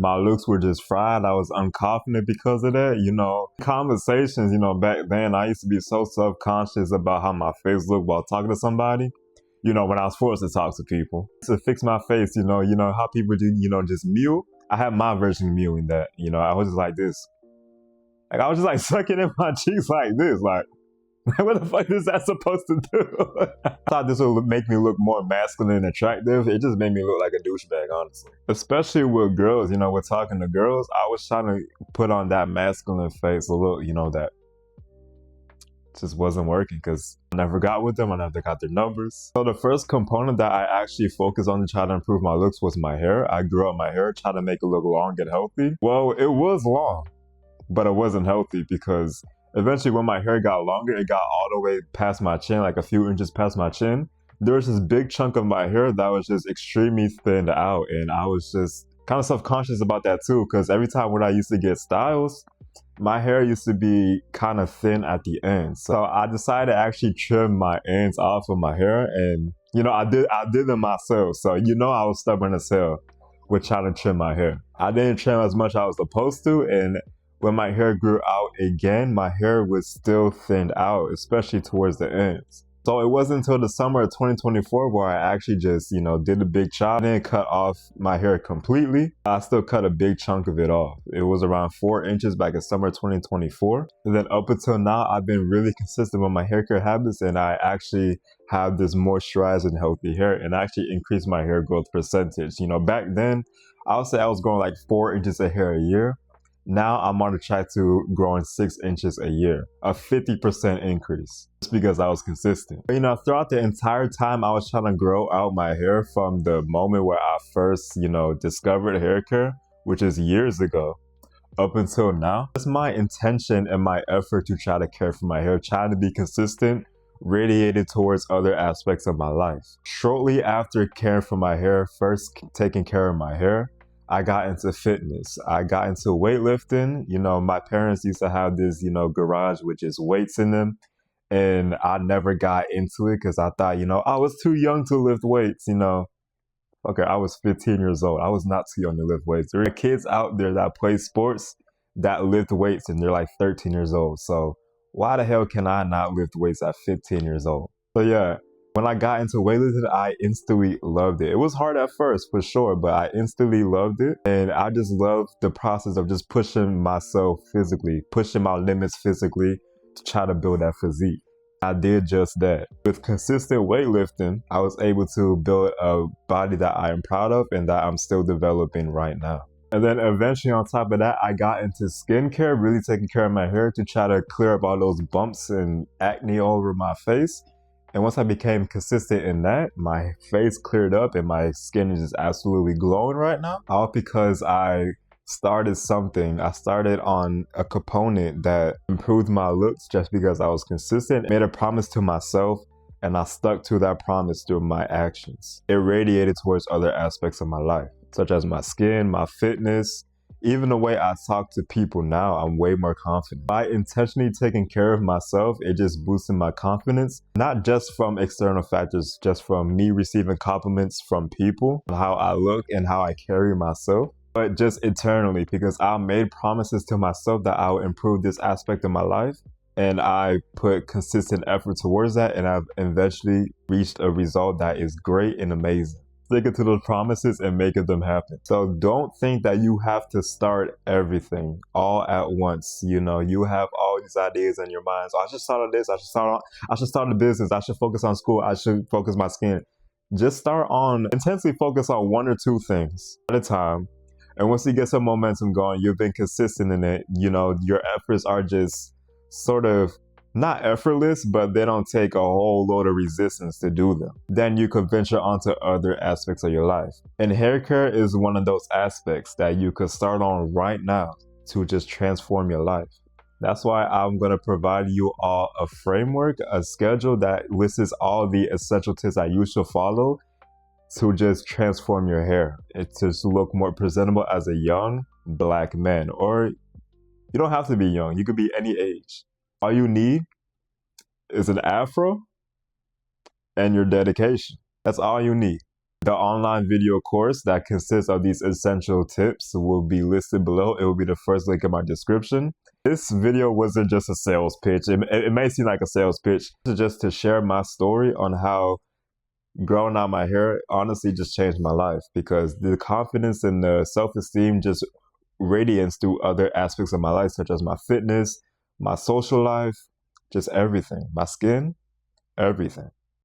My looks were just fried. I was unconfident because of that. Conversations, back then I used to be so self-conscious about how my face looked while talking to somebody. When I was forced to talk to people. To fix my face, how people do, just mew. I had my version of mewing that, I was just like this. Like I was just like sucking in my cheeks like this. Like, what the fuck is that supposed to do? I thought this would make me look more masculine and attractive. It just made me look like a douchebag, honestly. Especially with girls, we're talking to girls. I was trying to put on that masculine face a little, that just wasn't working because I never got with them. I never got their numbers. So the first component that I actually focused on to try to improve my looks was my hair. I grew up my hair, tried to make it look long and healthy. Well, it was long, but it wasn't healthy because eventually when my hair got longer, it got all the way past my chin, like a few inches past my chin. There was this big chunk of my hair that was just extremely thinned out, and I was just kind of self-conscious about that too, because every time when I used to get styles, my hair used to be kind of thin at the end. So I decided to actually trim my ends off of my hair, and I did them myself. So I was stubborn as hell with trying to trim my hair. I didn't trim as much as I was supposed to, and when my hair grew out again, my hair was still thinned out, especially towards the ends. So it wasn't until the summer of 2024 where I actually just, did a big chop. I didn't cut off my hair completely. I still cut a big chunk of it off. It was around 4 inches back in summer 2024. And then up until now, I've been really consistent with my hair care habits, and I actually have this moisturized and healthy hair, and actually increased my hair growth percentage. Back then, I would say I was growing like 4 inches of hair a year. Now I'm on the track to growing 6 inches a year, a 50% increase, just because I was consistent. Throughout the entire time I was trying to grow out my hair from the moment where I first, discovered hair care, which is years ago, up until now. It's my intention and my effort to try to care for my hair, trying to be consistent, radiated towards other aspects of my life. Shortly after caring for my hair, first taking care of my hair, I got into fitness. I got into weightlifting. My parents used to have this, garage with just weights in them. And I never got into it because I thought, I was too young to lift weights, Okay, I was 15 years old. I was not too young to lift weights. There are kids out there that play sports that lift weights and they're like 13 years old. So why the hell can I not lift weights at 15 years old? So yeah. When I got into weightlifting, I instantly loved it. It was hard at first, for sure, but I instantly loved it. And I just loved the process of just pushing myself physically, pushing my limits physically to try to build that physique. I did just that. With consistent weightlifting, I was able to build a body that I am proud of and that I'm still developing right now. And then eventually on top of that, I got into skincare, really taking care of my hair to try to clear up all those bumps and acne all over my face. And once I became consistent in that, my face cleared up and my skin is just absolutely glowing right now. All because I started something. I started on a component that improved my looks just because I was consistent, made a promise to myself, and I stuck to that promise through my actions. It radiated towards other aspects of my life, such as my skin, my fitness. Even the way I talk to people now, I'm way more confident. By intentionally taking care of myself, it just boosted my confidence, not just from external factors, just from me receiving compliments from people, how I look and how I carry myself, but just internally, because I made promises to myself that I would improve this aspect of my life. And I put consistent effort towards that, and I've eventually reached a result that is great and amazing. Sticking to those promises and making them happen. So don't think that you have to start everything all at once. You have all these ideas in your mind. So I should start on this. I should start a business. I should focus on school. I should focus my skin. Just intensely focus on 1 or 2 things at a time. And once you get some momentum going, you've been consistent in it. Your efforts are just sort of not effortless, but they don't take a whole load of resistance to do them. Then you could venture onto other aspects of your life. And hair care is one of those aspects that you could start on right now to just transform your life. That's why I'm going to provide you all a framework, a schedule that lists all the essential tips that you should follow to just transform your hair. It's just look more presentable as a young Black man. Or you don't have to be young. You could be any age. All you need is an Afro and your dedication. That's all you need. The online video course that consists of these essential tips will be listed below. It will be the first link in my description. This video wasn't just a sales pitch. It may seem like a sales pitch. It's just to share my story on how growing out my hair honestly just changed my life, because the confidence and the self-esteem just radiates through other aspects of my life, such as my fitness, my social life, just everything, my skin, everything.